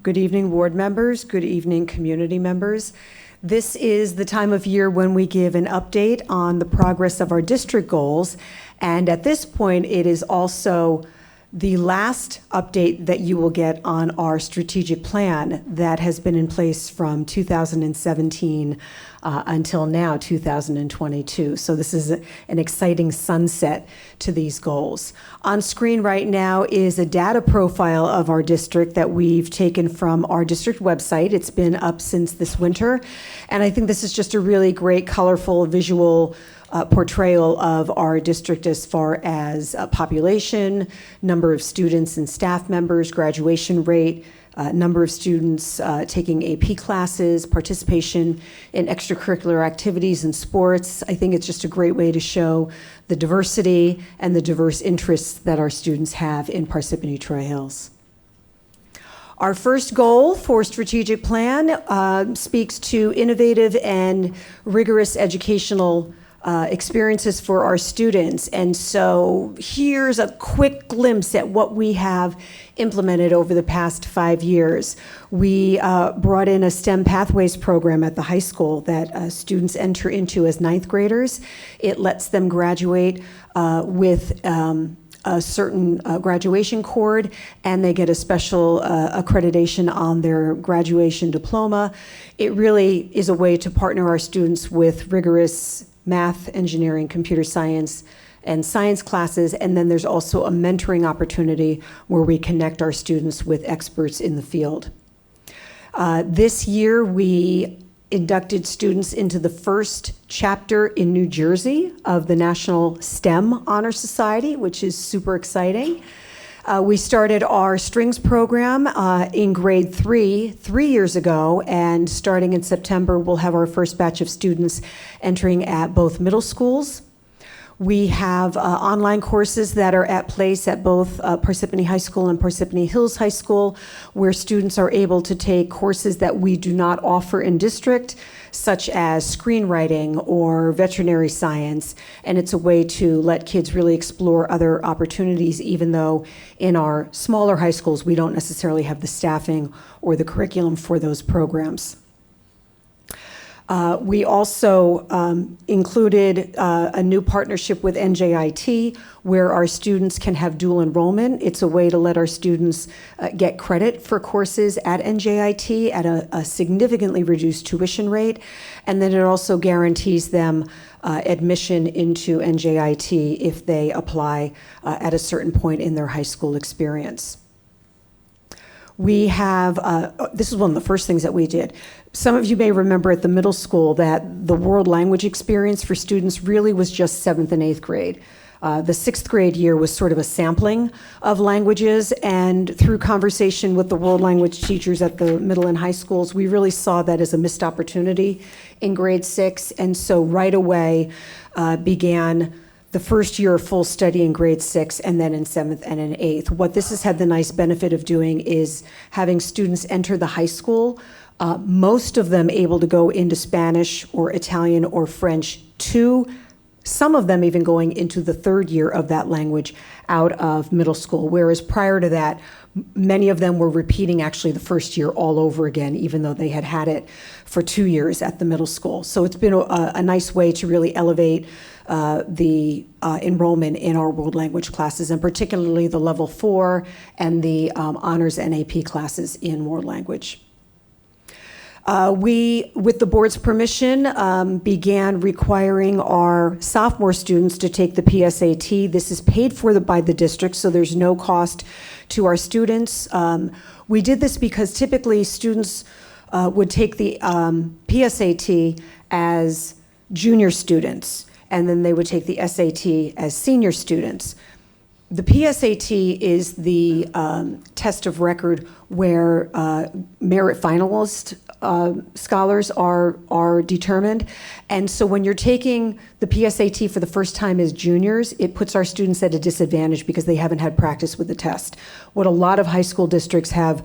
Good evening, ward members. Good evening, community members. This is the time of year when we give an update on the progress of our district goals. And at this point, it is also the last update that you will get on our strategic plan that has been in place from 2017 until now, 2022. So this is an exciting sunset to these goals. On screen right now is a data profile of our district that we've taken from our district website. It's been up since this winter. And I think this is just a really great, colorful, visual portrayal of our district as far as population, number of students and staff members, graduation rate, number of students taking AP classes, participation in extracurricular activities and sports. I think it's just a great way to show the diversity and the diverse interests that our students have in Parsippany Troy Hills. Our first goal for strategic plan speaks to innovative and rigorous educational experiences for our students. And so here's a quick glimpse at what we have implemented over the past 5 years. We brought in a STEM Pathways program at the high school that students enter into as ninth graders. It lets them graduate with a certain graduation cord, and they get a special accreditation on their graduation diploma. It really is a way to partner our students with rigorous math, engineering, computer science, and science classes. And then there's also a mentoring opportunity where we connect our students with experts in the field. This year, we inducted students into the first chapter in New Jersey of the National STEM Honor Society, which is super exciting. We started our strings program in grade 3 years ago, and starting in September, we'll have our first batch of students entering at both middle schools. We have online courses that are at place at both Parsippany High School and Parsippany Hills High School, where students are able to take courses that we do not offer in district, such as screenwriting or veterinary science. And it's a way to let kids really explore other opportunities, even though in our smaller high schools, we don't necessarily have the staffing or the curriculum for those programs. We also included a new partnership with NJIT, where our students can have dual enrollment. It's a way to let our students get credit for courses at NJIT at a significantly reduced tuition rate. And then it also guarantees them admission into NJIT if they apply at a certain point in their high school experience. We have, this is one of the first things that we did. Some of you may remember at the middle school that the world language experience for students really was just 7th and 8th grade. The 6th grade year was sort of a sampling of languages, and through conversation with the world language teachers at the middle and high schools, we really saw that as a missed opportunity in grade 6, and so right away began the first year of full study in grade 6, and then in 7th and in 8th. What this has had the nice benefit of doing is having students enter the high school, most of them able to go into Spanish or Italian or French, some of them even going into the 3rd year of that language out of middle school, whereas prior to that, many of them were repeating actually the first year all over again, even though they had had it for 2 years at the middle school. So it's been a nice way to really elevate the enrollment in our world language classes, and particularly the level 4 and the honors and AP classes in world language. We, with the board's permission, began requiring our sophomore students to take the PSAT. This is paid for by the district, so there's no cost to our students. We did this because typically students would take the PSAT as junior students, and then they would take the SAT as senior students. The PSAT is the test of record where merit finalist scholars are determined. And so when you're taking the PSAT for the first time as juniors, it puts our students at a disadvantage because they haven't had practice with the test. What a lot of high school districts have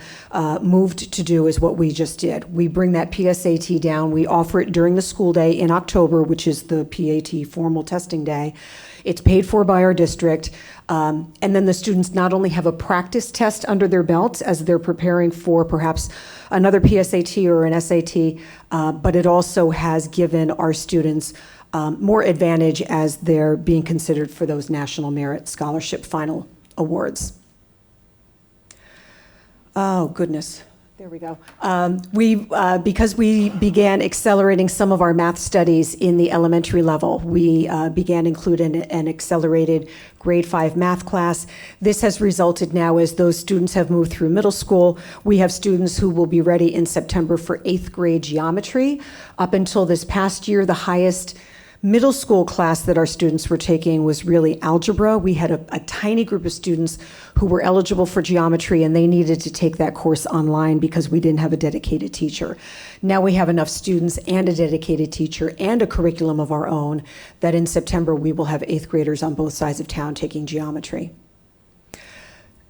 moved to do is what we just did. We bring that PSAT down. We offer it during the school day in October, which is the PAT formal testing day. It's paid for by our district. And then the students not only have a practice test under their belts as they're preparing for perhaps another PSAT or an SAT, but it also has given our students more advantage as they're being considered for those National Merit Scholarship Final Awards. Oh, goodness. There we go. Because we began accelerating some of our math studies in the elementary level, we began including an accelerated grade 5 math class. This has resulted now, as those students have moved through middle school, we have students who will be ready in September for 8th grade geometry. Up until this past year, the highest middle school class that our students were taking was really algebra. We had a tiny group of students who were eligible for geometry, and they needed to take that course online because we didn't have a dedicated teacher. Now we have enough students and a dedicated teacher and a curriculum of our own that in September we will have 8th graders on both sides of town taking geometry.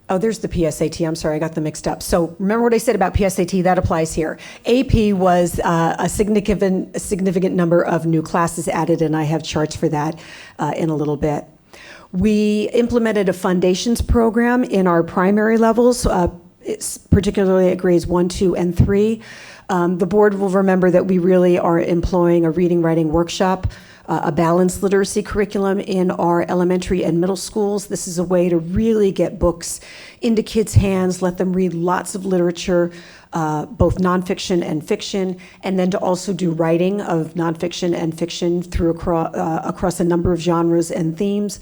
Oh, there's the PSAT. I'm sorry, I got them mixed up. So remember what I said about PSAT? That applies here. AP was a significant number of new classes added, and I have charts for that in a little bit. We implemented a foundations program in our primary levels, particularly at grades 1, 2, and 3. The board will remember that we really are employing a reading, writing workshop, a balanced literacy curriculum in our elementary and middle schools. This is a way to really get books into kids' hands, let them read lots of literature, both nonfiction and fiction, and then to also do writing of nonfiction and fiction through across a number of genres and themes.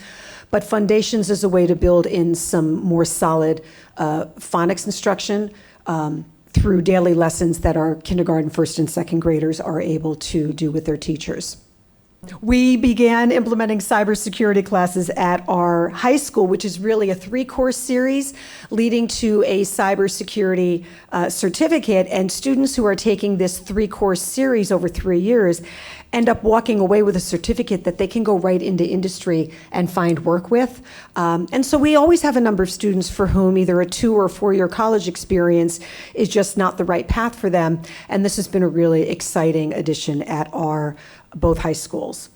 But Foundations is a way to build in some more solid phonics instruction through daily lessons that our kindergarten, first, and second graders are able to do with their teachers. We began implementing cybersecurity classes at our high school, which is really a 3-course series leading to a cybersecurity certificate. And students who are taking this 3-course series over 3 years end up walking away with a certificate that they can go right into industry and find work with. And so we always have a number of students for whom either a 2 or 4-year college experience is just not the right path for them. And this has been a really exciting addition at our both high schools.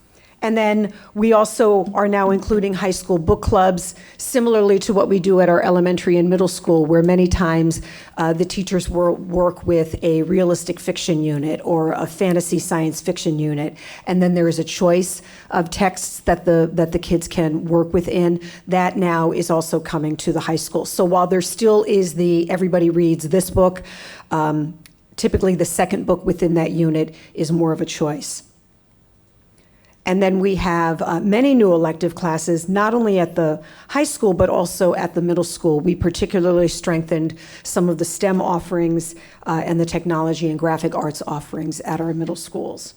And then we also are now including high school book clubs, similarly to what we do at our elementary and middle school, where many times the teachers will work with a realistic fiction unit or a fantasy science fiction unit. And then there is a choice of texts that the kids can work within. That now is also coming to the high school. So while there still is the everybody reads this book, typically the second book within that unit is more of a choice. And then we have many new elective classes, not only at the high school, but also at the middle school. We particularly strengthened some of the STEM offerings and the technology and graphic arts offerings at our middle schools.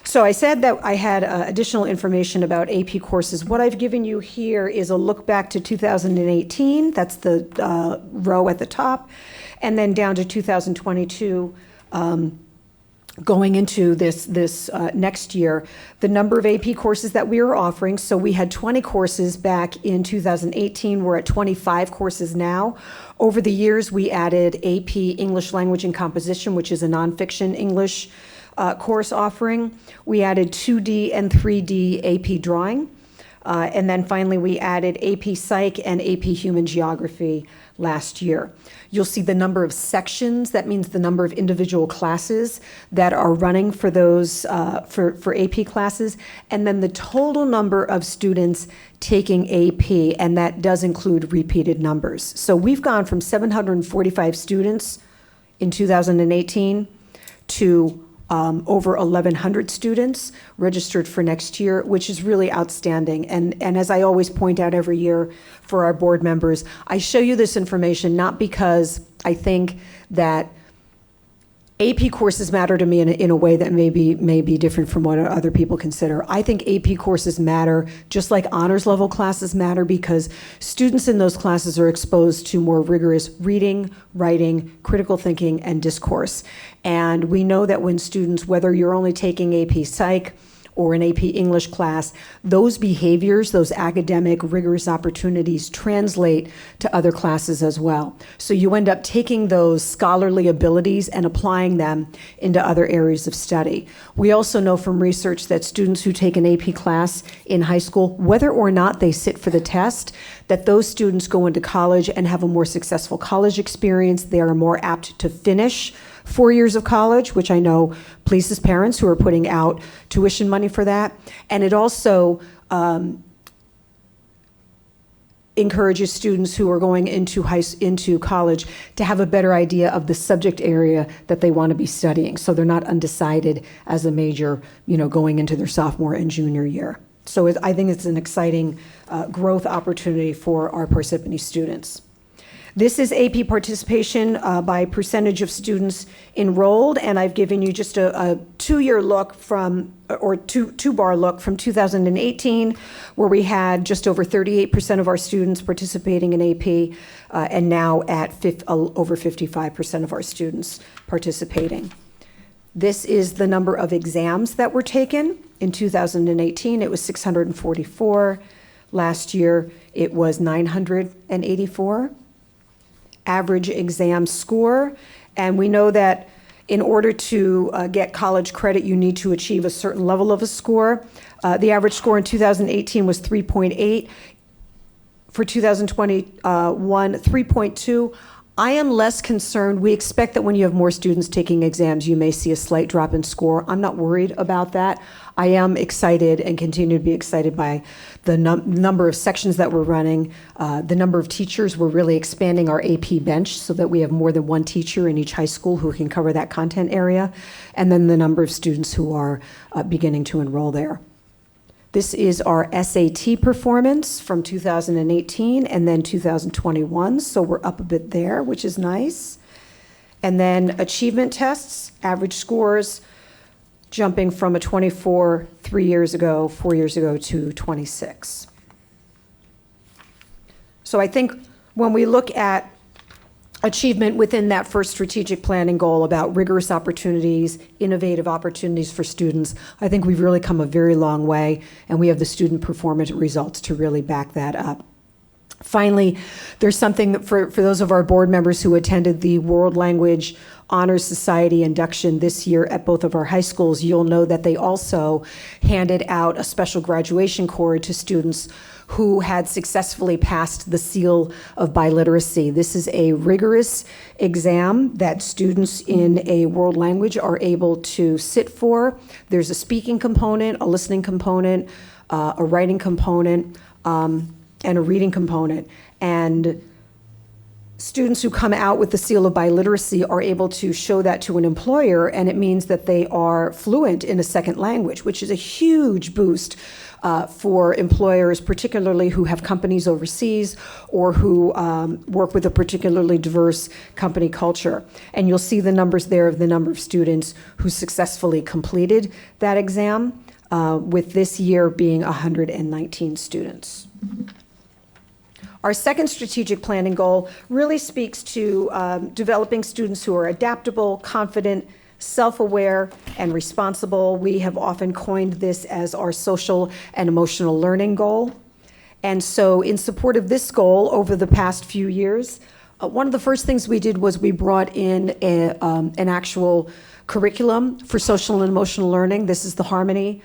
So I said that I had additional information about AP courses. What I've given you here is a look back to 2018. That's the row at the top. And then down to 2022. Going into this next year, the number of AP courses that we are offering. So we had 20 courses back in 2018. We're at 25 courses now. Over the years, we added AP English Language and Composition, which is a nonfiction English course offering. We added 2D and 3D AP Drawing. And then finally, we added AP Psych and AP Human Geography last year. You'll see the number of sections. That means the number of individual classes that are running for those for AP classes, and then the total number of students taking AP, and that does include repeated numbers. So we've gone from 745 students in 2018 to over 1,100 students registered for next year, which is really outstanding. And as I always point out every year for our board members, I show you this information not because I think that AP courses matter to me in a way that may be different from what other people consider. I think AP courses matter just like honors level classes matter because students in those classes are exposed to more rigorous reading, writing, critical thinking, and discourse. And we know that when students, whether you're only taking AP Psych or an AP English class, those behaviors, those academic rigorous opportunities translate to other classes as well. So you end up taking those scholarly abilities and applying them into other areas of study. We also know from research that students who take an AP class in high school, whether or not they sit for the test, that those students go into college and have a more successful college experience. They are more apt to finish 4 years of college, which I know pleases parents who are putting out tuition money for that. And it also encourages students who are going into college to have a better idea of the subject area that they want to be studying. So they're not undecided as a major, going into their sophomore and junior year. So I think it's an exciting growth opportunity for our Parsippany students. This is AP participation by percentage of students enrolled, and I've given you just a two-year look two-bar look from 2018, where we had just over 38% of our students participating in AP, and now at over 55% of our students participating. This is the number of exams that were taken. In 2018, it was 644. Last year, it was 984. Average exam score, and we know that in order to get college credit, you need to achieve a certain level of a score. The average score in 2018 was 3.8. For 2021, 3.2. I am less concerned. We expect that when you have more students taking exams, you may see a slight drop in score. I'm not worried about that. I am excited and continue to be excited by the number of sections that we're running, the number of teachers. We're really expanding our AP bench so that we have more than one teacher in each high school who can cover that content area, and then the number of students who are beginning to enroll there. This is our SAT performance from 2018 and then 2021, so we're up a bit there, which is nice. And then achievement tests, average scores, jumping from a 24 4 years ago to 26. So I think when we look at achievement within that first strategic planning goal about rigorous opportunities, innovative opportunities for students, I think we've really come a very long way, and we have the student performance results to really back that up. Finally, there's something that for those of our board members who attended the World Language Honors Society induction this year at both of our high schools, you'll know that they also handed out a special graduation cord to students who had successfully passed the seal of biliteracy. This is a rigorous exam that students in a world language are able to sit for. There's a speaking component, a listening component, a writing component, and a reading component. And students who come out with the seal of biliteracy are able to show that to an employer, and it means that they are fluent in a second language, which is a huge boost for employers, particularly who have companies overseas or who work with a particularly diverse company culture. And you'll see the numbers there of the number of students who successfully completed that exam, with this year being 119 students. Our second strategic planning goal really speaks to developing students who are adaptable, confident, self-aware, and responsible. We have often coined this as our social and emotional learning goal. And so in support of this goal over the past few years, one of the first things we did was we brought in an actual curriculum for social and emotional learning. This is the Harmony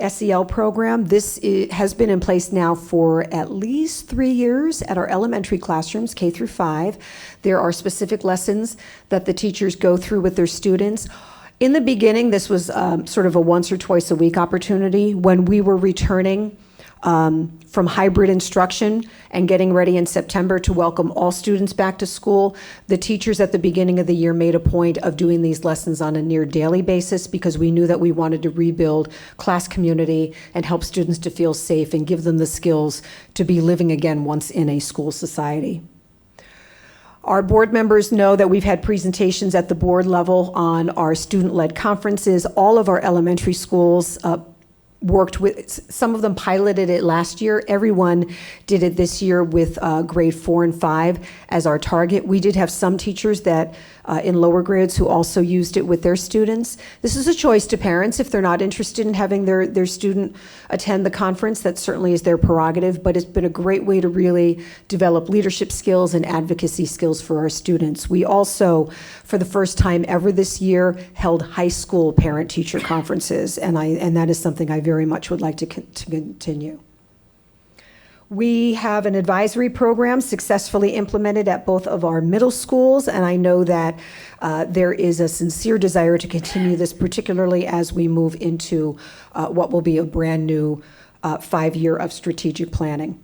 SEL program. This has been in place now for at least 3 years at our elementary classrooms, K through 5. There are specific lessons that the teachers go through with their students. In the beginning, this was sort of a once or twice a week opportunity. When we were returning from hybrid instruction and getting ready in September to welcome all students back to school, the teachers at the beginning of the year made a point of doing these lessons on a near daily basis because we knew that we wanted to rebuild class community and help students to feel safe and give them the skills to be living again once in a school society. Our board members know that we've had presentations at the board level on our student-led conferences. All of our elementary schools worked with, some of them piloted it last year. Everyone did it this year with grade 4 and 5 as our target. We did have some teachers that in lower grades who also used it with their students. This is a choice to parents. If they're not interested in having their student attend the conference, that certainly is their prerogative, but it's been a great way to really develop leadership skills and advocacy skills for our students. We also, for the first time ever this year, held high school parent-teacher conferences, and that is something I very much would like to continue. We have an advisory program successfully implemented at both of our middle schools, and I know that there is a sincere desire to continue this, particularly as we move into what will be a brand new 5-year of strategic planning.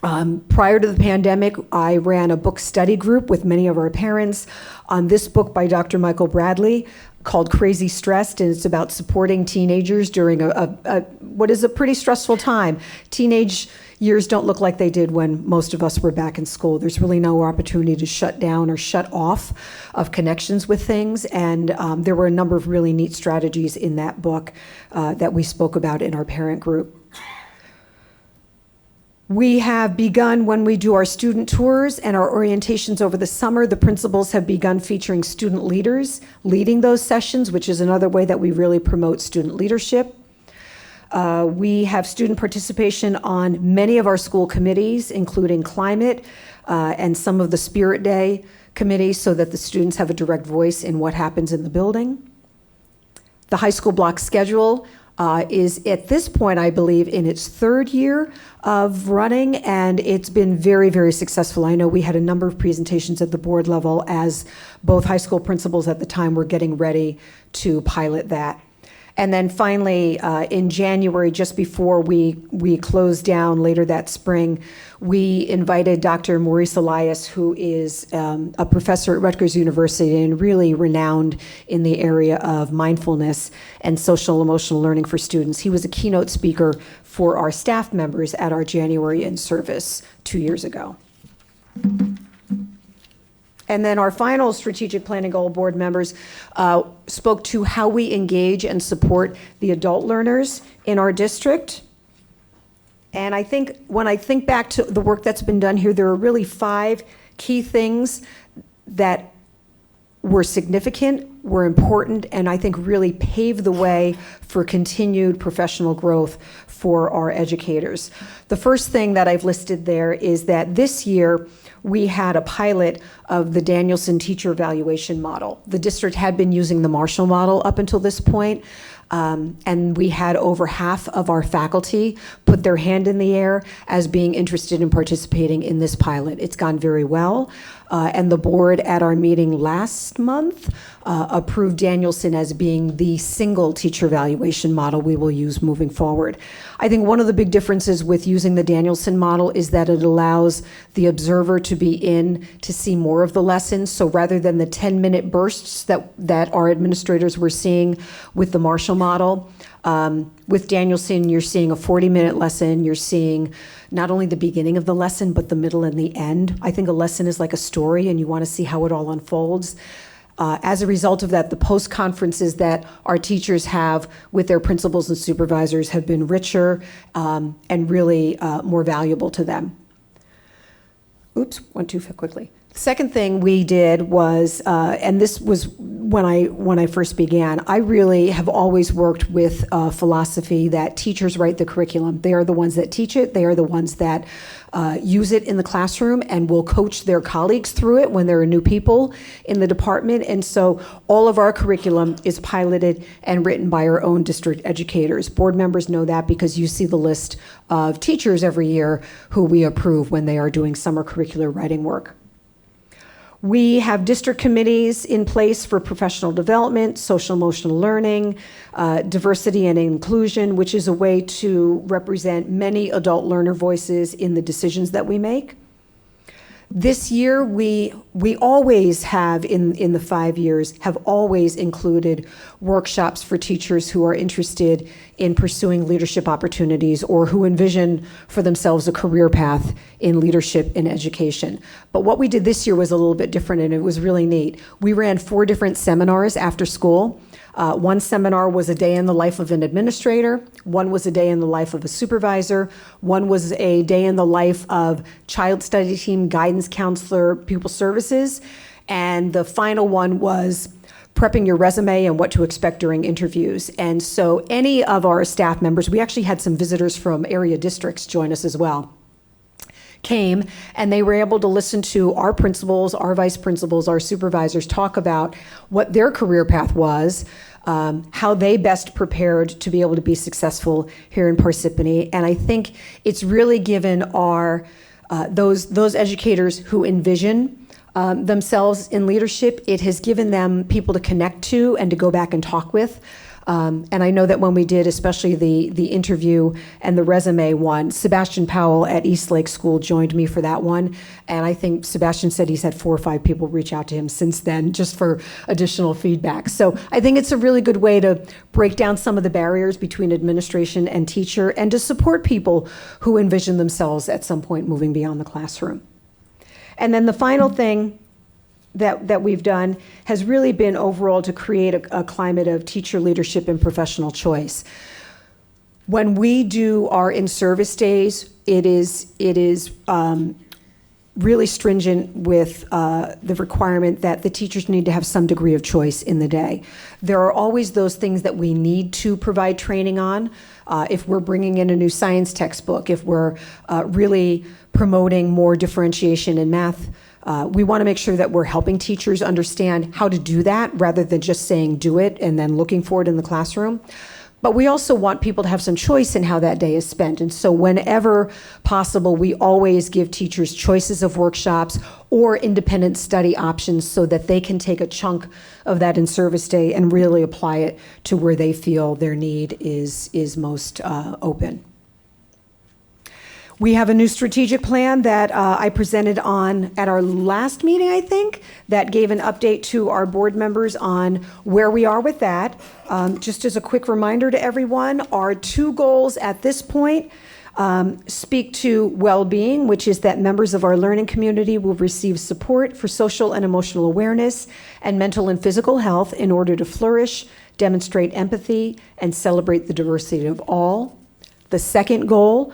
Prior to the pandemic, I ran a book study group with many of our parents on this book by Dr. Michael Bradley called Crazy Stressed, and it's about supporting teenagers during what is a pretty stressful time. Teenage years don't look like they did when most of us were back in school. There's really no opportunity to shut down or shut off of connections with things, and there were a number of really neat strategies in that book that we spoke about in our parent group. We have begun, when we do our student tours and our orientations over the summer, the principals have begun featuring student leaders leading those sessions, which is another way that we really promote student leadership. We have student participation on many of our school committees, including climate and some of the Spirit Day committees, so that the students have a direct voice in what happens in the building. The high school block schedule is at this point, I believe, in its 3rd year of running, and it's been very, very successful. I know we had a number of presentations at the board level as both high school principals at the time were getting ready to pilot that. And then finally, in January, just before we closed down later that spring, we invited Dr. Maurice Elias, who is a professor at Rutgers University and really renowned in the area of mindfulness and social emotional learning for students. He was a keynote speaker for our staff members at our January in-service 2 years ago. And then our final strategic planning goal board members spoke to how we engage and support the adult learners in our district. And I think when I think back to the work that's been done here, there are really 5 key things that were significant, were important, and I think really paved the way for continued professional growth for our educators. The first thing that I've listed there is that this year we had a pilot of the Danielson teacher evaluation model. The district had been using the Marshall model up until this point, and we had over half of our faculty put their hand in the air as being interested in participating in this pilot. It's gone very well, and the board at our meeting last month approved Danielson as being the single teacher evaluation model we will use moving forward. I think one of the big differences with using the Danielson model is that it allows the observer to be in to see more of the lessons. So rather than the 10-minute bursts that our administrators were seeing with the Marshall model, with Danielson, you're seeing a 40-minute lesson. You're seeing not only the beginning of the lesson, but the middle and the end. I think a lesson is like a story, and you want to see how it all unfolds. As a result of that, the post-conferences that our teachers have with their principals and supervisors have been richer and really more valuable to them. Oops, went too quickly. The second thing we did was, and this was when I first began, I really have always worked with a philosophy that teachers write the curriculum. They are the ones that teach it. They are the ones that use it in the classroom and will coach their colleagues through it when there are new people in the department. And so all of our curriculum is piloted and written by our own district educators. Board members know that because you see the list of teachers every year who we approve when they are doing summer curricular writing work. We have district committees in place for professional development, social emotional learning, diversity and inclusion, which is a way to represent many adult learner voices in the decisions that we make. This year, we always have, in the 5 years, have always included workshops for teachers who are interested in pursuing leadership opportunities or who envision for themselves a career path in leadership in education. But what we did this year was a little bit different, and it was really neat. We ran 4 different seminars after school One seminar was a day in the life of an administrator, one was a day in the life of a supervisor, one was a day in the life of child study team, guidance counselor, pupil services, and the final one was prepping your resume and what to expect during interviews. And so any of our staff members, we actually had some visitors from area districts join us as well, came, and they were able to listen to our principals, our vice principals, our supervisors talk about what their career path was, how they best prepared to be able to be successful here in Parsippany. And I think it's really given our those educators who envision themselves in leadership, it has given them people to connect to and to go back and talk with. And I know that when we did, especially the interview and the resume one, Sebastian Powell at Eastlake School joined me for that one. And I think Sebastian said he's had 4 or 5 people reach out to him since then just for additional feedback. So I think it's a really good way to break down some of the barriers between administration and teacher and to support people who envision themselves at some point moving beyond the classroom. And then the final thing that we've done has really been overall to create a climate of teacher leadership and professional choice. When we do our in-service days, it is really stringent with the requirement that the teachers need to have some degree of choice in the day. There are always those things that we need to provide training on. If we're bringing in a new science textbook, if we're really promoting more differentiation in math, we want to make sure that we're helping teachers understand how to do that rather than just saying do it and then looking for it in the classroom. But we also want people to have some choice in how that day is spent. And so whenever possible, we always give teachers choices of workshops or independent study options so that they can take a chunk of that in-service day and really apply it to where they feel their need is most open. We have a new strategic plan that I presented on at our last meeting, I think, that gave an update to our board members on where we are with that. Just as a quick reminder to everyone, our 2 goals at this point speak to well-being, which is that members of our learning community will receive support for social and emotional awareness and mental and physical health in order to flourish, demonstrate empathy, and celebrate the diversity of all. The second goal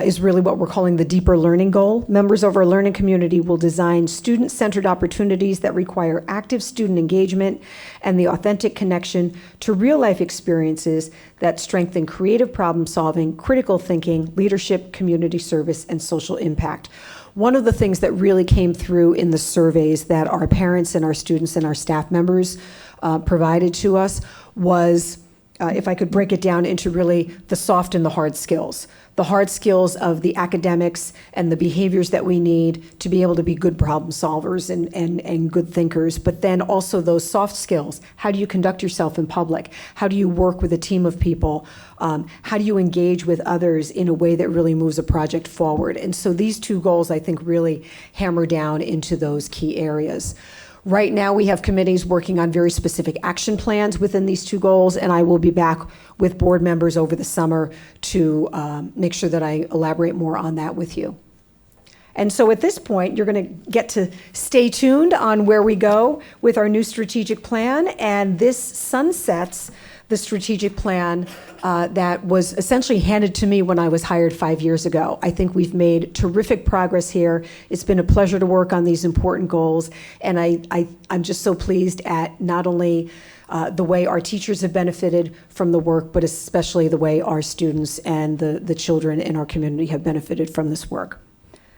is really what we're calling the deeper learning goal. Members of our learning community will design student-centered opportunities that require active student engagement and the authentic connection to real-life experiences that strengthen creative problem-solving, critical thinking, leadership, community service, and social impact. One of the things that really came through in the surveys that our parents and our students and our staff members provided to us was, if I could break it down into really the soft and the hard skills. The hard skills of the academics and the behaviors that we need to be able to be good problem solvers and good thinkers, but then also those soft skills. How do you conduct yourself in public? How do you work with a team of people? How do you engage with others in a way that really moves a project forward? And so these 2 goals, I think, really hammer down into those key areas. Right now, we have committees working on very specific action plans within these 2 goals, and I will be back with board members over the summer to make sure that I elaborate more on that with you. And so at this point, you're going to get to stay tuned on where we go with our new strategic plan, and this sunsets the strategic plan that was essentially handed to me when I was hired 5 years ago. I think we've made terrific progress here. It's been a pleasure to work on these important goals, and I'm just so pleased at not only the way our teachers have benefited from the work, but especially the way our students and the children in our community have benefited from this work.